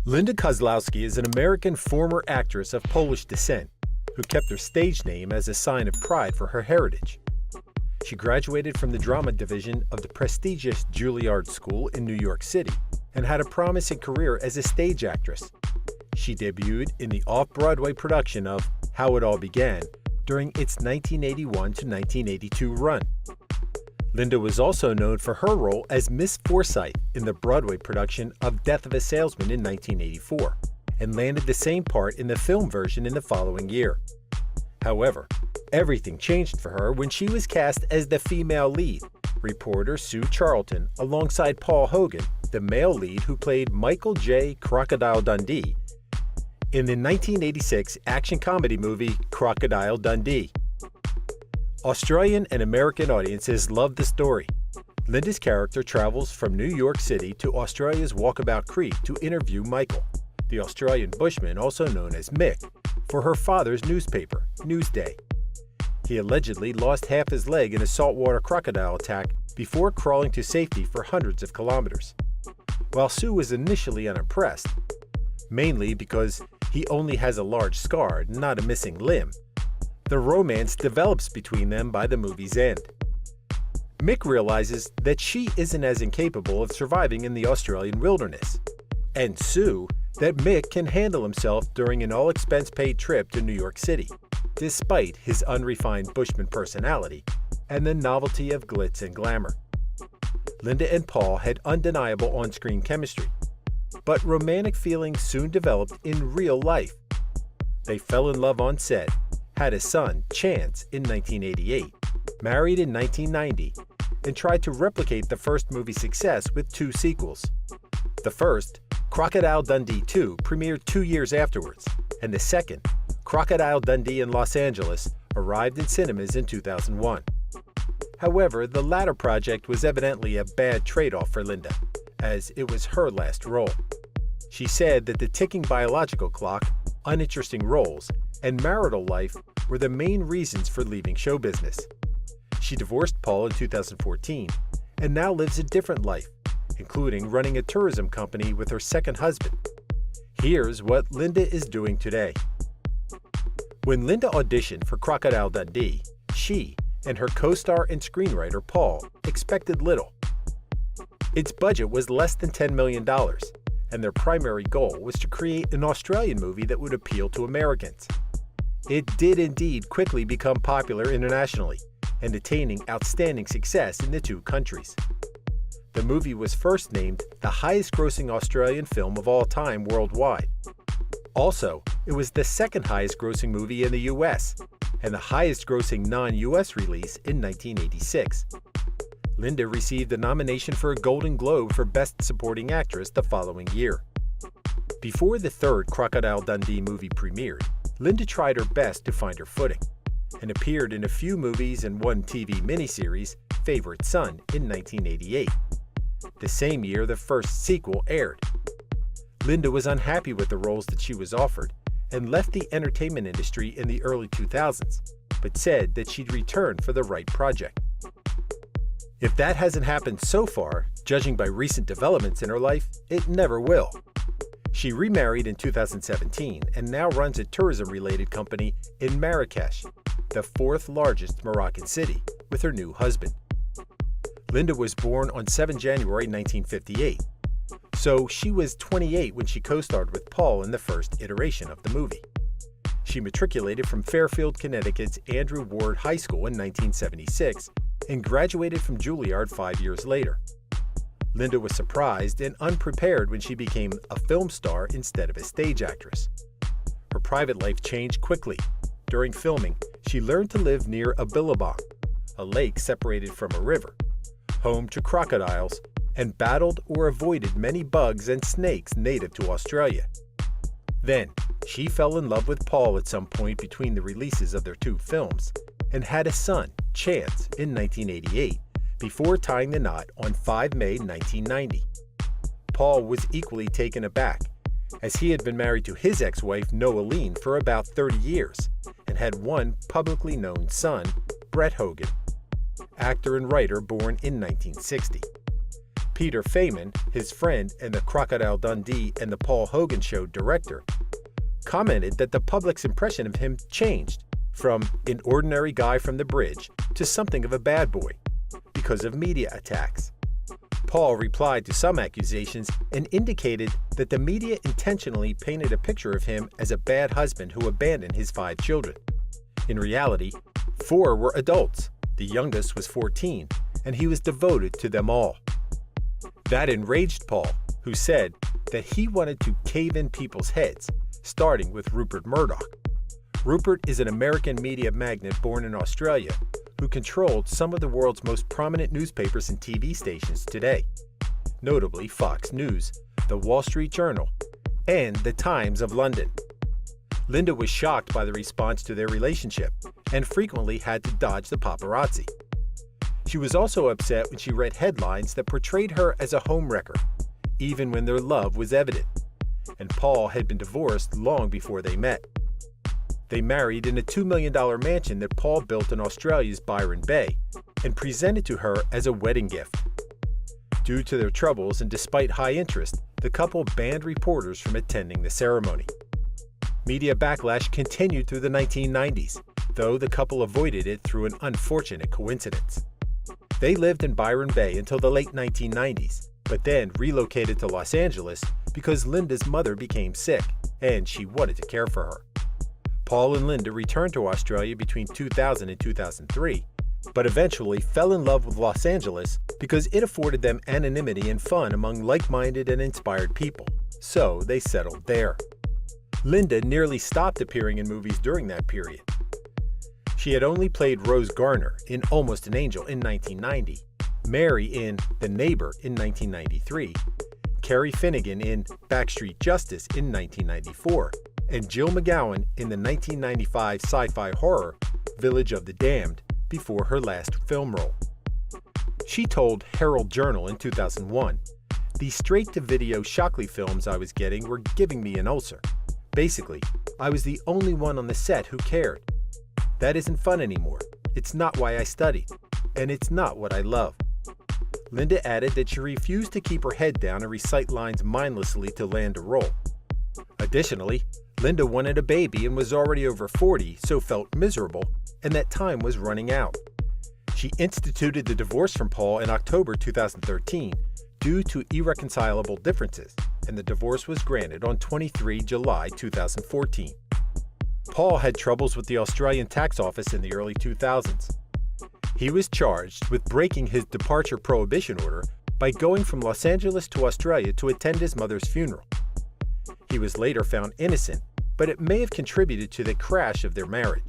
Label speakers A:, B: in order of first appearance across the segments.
A: Linda Kozlowski is an American former actress of Polish descent who kept her stage name as a sign of pride for her heritage. She graduated from the drama division of the prestigious Juilliard School in New York City and had a promising career as a stage actress. She debuted in the off-Broadway production of How It All Began during its 1981 to 1982 run. Linda was also known for her role as Miss Forsyth in the Broadway production of Death of a Salesman in 1984, and landed the same part in the film version in the following year. However, everything changed for her when she was cast as the female lead, reporter Sue Charlton, alongside Paul Hogan, the male lead who played Michael J. Crocodile Dundee, in the 1986 action comedy movie Crocodile Dundee. Australian and American audiences loved the story. Linda's character travels from New York City to Australia's Walkabout Creek to interview Michael, the Australian bushman also known as Mick, for her father's newspaper, Newsday. He allegedly lost half his leg in a saltwater crocodile attack before crawling to safety for hundreds of kilometers. While Sue was initially unimpressed, mainly because he only has a large scar, not a missing limb, the romance develops between them by the movie's end. Mick realizes that she isn't as incapable of surviving in the Australian wilderness, and Sue that Mick can handle himself during an all-expense-paid trip to New York City, despite his unrefined bushman personality and the novelty of glitz and glamour. Linda and Paul had undeniable on-screen chemistry, but romantic feelings soon developed in real life. They fell in love on set, had a son, Chance, in 1988, married in 1990, and tried to replicate the first movie's success with two sequels. The first, Crocodile Dundee 2, premiered 2 years afterwards, and the second, Crocodile Dundee in Los Angeles, arrived in cinemas in 2001. However, the latter project was evidently a bad trade-off for Linda, as it was her last role. She said that the ticking biological clock, uninteresting roles, and marital life were the main reasons for leaving show business. She divorced Paul in 2014 and now lives a different life, including running a tourism company with her second husband. Here's what Linda is doing today. When Linda auditioned for Crocodile Dundee, she and her co-star and screenwriter Paul expected little. Its budget was less than $10 million, and their primary goal was to create an Australian movie that would appeal to Americans. It did indeed quickly become popular internationally and attaining outstanding success in the two countries. The movie was first named the highest-grossing Australian film of all time worldwide. Also, it was the second highest-grossing movie in the US and the highest-grossing non-US release in 1986. Linda received a nomination for a Golden Globe for Best Supporting Actress the following year. Before the third Crocodile Dundee movie premiered, Linda tried her best to find her footing and appeared in a few movies and one TV miniseries, Favorite Son, in 1988. The same year the first sequel aired. Linda was unhappy with the roles that she was offered and left the entertainment industry in the early 2000s, but said that she'd return for the right project. If that hasn't happened so far, judging by recent developments in her life, it never will. She remarried in 2017 and now runs a tourism-related company in Marrakesh, the fourth largest Moroccan city, with her new husband. Linda was born on 7 January 1958, so she was 28 when she co-starred with Paul in the first iteration of the movie. She matriculated from Fairfield, Connecticut's Andrew Ward High School in 1976 and graduated from Juilliard 5 years later. Linda was surprised and unprepared when she became a film star instead of a stage actress. Her private life changed quickly. During filming, she learned to live near a billabong, a lake separated from a river, home to crocodiles, and battled or avoided many bugs and snakes native to Australia. Then, she fell in love with Paul at some point between the releases of their two films and had a son, Chance, in 1988, before tying the knot on 5 May 1990. Paul was equally taken aback, as he had been married to his ex-wife Noeline for about 30 years and had one publicly known son, Brett Hogan, actor and writer born in 1960. Peter Feynman, his friend and the Crocodile Dundee and the Paul Hogan Show director, commented that the public's impression of him changed from an ordinary guy from the bridge to something of a bad boy because of media attacks. Paul replied to some accusations and indicated that the media intentionally painted a picture of him as a bad husband who abandoned his 5 children. In reality, 4 were adults, the youngest was 14, and he was devoted to them all. That enraged Paul, who said that he wanted to cave in people's heads, starting with Rupert Murdoch. Rupert is an American media magnate born in Australia who controlled some of the world's most prominent newspapers and TV stations today, notably Fox News, The Wall Street Journal, and The Times of London. Linda was shocked by the response to their relationship and frequently had to dodge the paparazzi. She was also upset when she read headlines that portrayed her as a homewrecker, even when their love was evident, and Paul had been divorced long before they met. They married in a $2 million mansion that Paul built in Australia's Byron Bay and presented to her as a wedding gift. Due to their troubles and despite high interest, the couple banned reporters from attending the ceremony. Media backlash continued through the 1990s, though the couple avoided it through an unfortunate coincidence. They lived in Byron Bay until the late 1990s, but then relocated to Los Angeles because Linda's mother became sick and she wanted to care for her. Paul and Linda returned to Australia between 2000 and 2003, but eventually fell in love with Los Angeles because it afforded them anonymity and fun among like-minded and inspired people, so they settled there. Linda nearly stopped appearing in movies during that period. She had only played Rose Garner in Almost an Angel in 1990, Mary in The Neighbor in 1993, Carrie Finnegan in Backstreet Justice in 1994, and Jill McGowan in the 1995 sci-fi horror Village of the Damned before her last film role. She told Herald Journal in 2001, "The straight-to-video Shockley films I was getting were giving me an ulcer. Basically, I was the only one on the set who cared. That isn't fun anymore. It's not why I studied, and it's not what I love." Linda added that she refused to keep her head down and recite lines mindlessly to land a role. Additionally, Linda wanted a baby and was already over 40, so felt miserable, and that time was running out. She instituted the divorce from Paul in October 2013 due to irreconcilable differences, and the divorce was granted on 23 July 2014. Paul had troubles with the Australian tax office in the early 2000s. He was charged with breaking his departure prohibition order by going from Los Angeles to Australia to attend his mother's funeral. He was later found innocent, but it may have contributed to the crash of their marriage.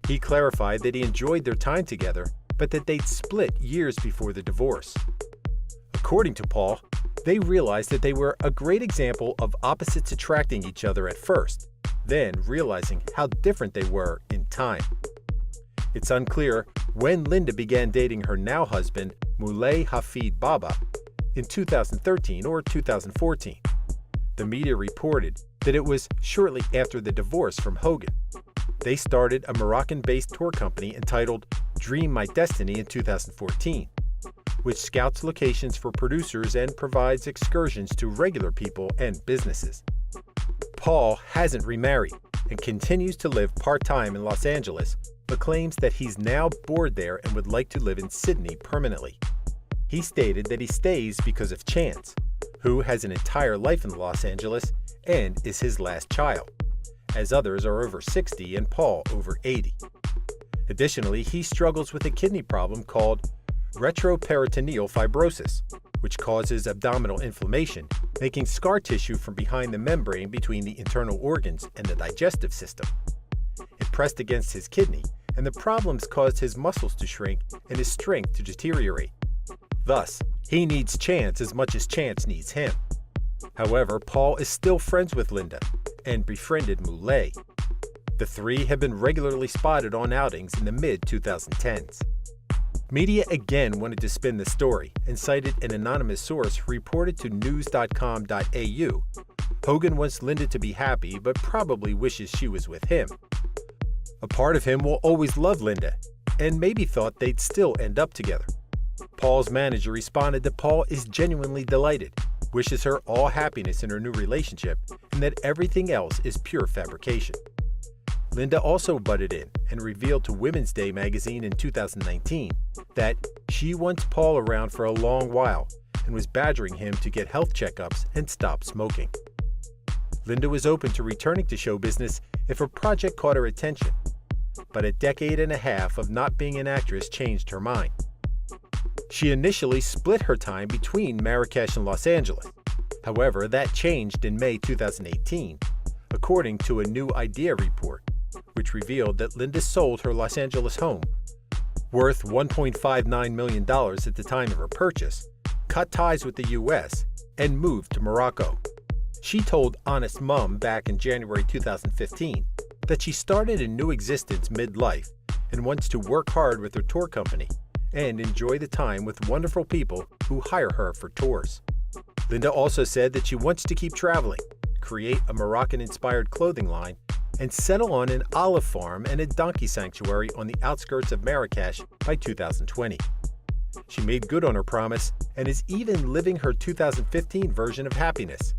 A: He clarified that he enjoyed their time together, but that they'd split years before the divorce. According to Paul, they realized that they were a great example of opposites attracting each other at first, then realizing how different they were in time. It's unclear when Linda began dating her now husband, Moulay Hafid Baba, in 2013 or 2014. The media reported that it was shortly after the divorce from Hogan. They started a Moroccan-based tour company entitled Dream My Destiny in 2014, which scouts locations for producers and provides excursions to regular people and businesses. Paul hasn't remarried and continues to live part-time in Los Angeles, but claims that he's now bored there and would like to live in Sydney permanently. He stated that he stays because of Chance, who has an entire life in Los Angeles and is his last child, as others are over 60 and Paul over 80. Additionally, he struggles with a kidney problem called retroperitoneal fibrosis, which causes abdominal inflammation, making scar tissue from behind the membrane between the internal organs and the digestive system. It pressed against his kidney, and the problems caused his muscles to shrink and his strength to deteriorate. Thus, he needs Chance as much as Chance needs him. However, Paul is still friends with Linda and befriended Moulay. The three have been regularly spotted on outings in the mid-2010s. Media again wanted to spin the story and cited an anonymous source who reported to news.com.au. Hogan wants Linda to be happy, but probably wishes she was with him. A part of him will always love Linda, and maybe thought they'd still end up together. Paul's manager responded that Paul is genuinely delighted, wishes her all happiness in her new relationship, and that everything else is pure fabrication. Linda also butted in and revealed to Women's Day magazine in 2019 that she wants Paul around for a long while and was badgering him to get health checkups and stop smoking. Linda was open to returning to show business if a project caught her attention, but a decade and a half of not being an actress changed her mind. She initially split her time between Marrakesh and Los Angeles. However, that changed in May 2018, according to a New Idea report, which revealed that Linda sold her Los Angeles home, worth $1.59 million at the time of her purchase, cut ties with the U.S., and moved to Morocco. She told Honest Mum back in January 2015 that she started a new existence midlife and wants to work hard with her tour company and enjoy the time with wonderful people who hire her for tours. Linda also said that she wants to keep traveling, create a Moroccan-inspired clothing line, and settle on an olive farm and a donkey sanctuary on the outskirts of Marrakesh by 2020. She made good on her promise and is even living her 2015 version of happiness,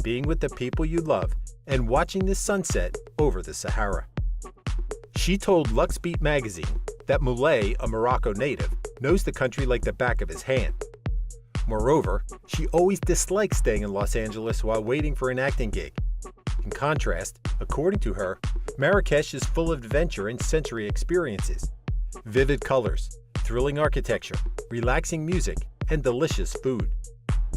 A: being with the people you love and watching the sunset over the Sahara. She told Luxbeat magazine that Moulay, a Morocco native, knows the country like the back of his hand. Moreover, she always disliked staying in Los Angeles while waiting for an acting gig. In contrast, according to her, Marrakesh is full of adventure and sensory experiences, vivid colors, thrilling architecture, relaxing music, and delicious food.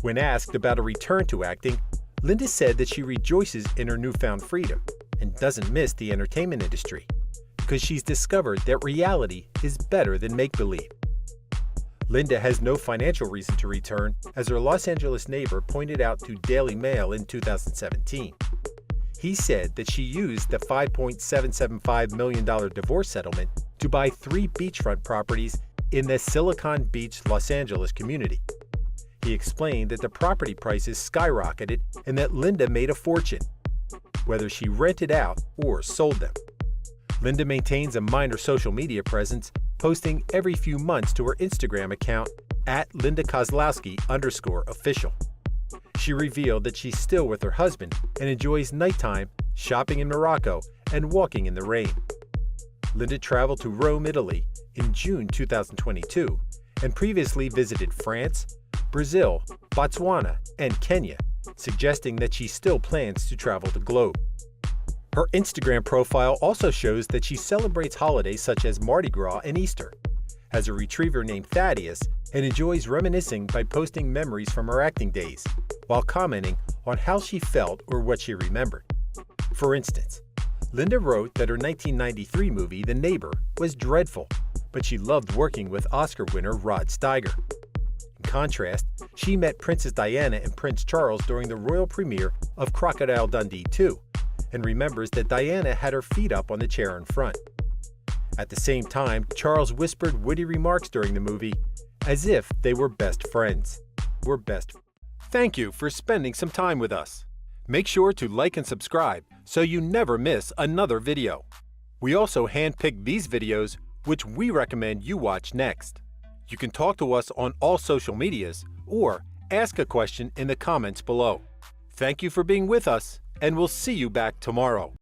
A: When asked about a return to acting, Linda said that she rejoices in her newfound freedom and doesn't miss the entertainment industry because she's discovered that reality is better than make-believe. Linda has no financial reason to return, as her Los Angeles neighbor pointed out to Daily Mail in 2017. He said that she used the $5.775 million divorce settlement to buy 3 beachfront properties in the Silicon Beach, Los Angeles community. He explained that the property prices skyrocketed and that Linda made a fortune, whether she rented out or sold them. Linda maintains a minor social media presence, posting every few months to her Instagram account @LindaKozlowski_official. She revealed that she's still with her husband and enjoys nighttime, shopping in Morocco, and walking in the rain. Linda traveled to Rome, Italy in June 2022 and previously visited France, Brazil, Botswana, and Kenya, suggesting that she still plans to travel the globe. Her Instagram profile also shows that she celebrates holidays such as Mardi Gras and Easter, has a retriever named Thaddeus, and enjoys reminiscing by posting memories from her acting days, while commenting on how she felt or what she remembered. For instance, Linda wrote that her 1993 movie, The Neighbor, was dreadful, but she loved working with Oscar winner Rod Steiger. In contrast, she met Princess Diana and Prince Charles during the royal premiere of Crocodile Dundee 2, and remembers that Diana had her feet up on the chair in front. At the same time, Charles whispered witty remarks during the movie, as if they were best friends. Thank you for spending some time with us. Make sure to like and subscribe so you never miss another video. We also handpicked these videos which we recommend you watch next. You can talk to us on all social medias or ask a question in the comments below. Thank you for being with us, and we'll see you back tomorrow.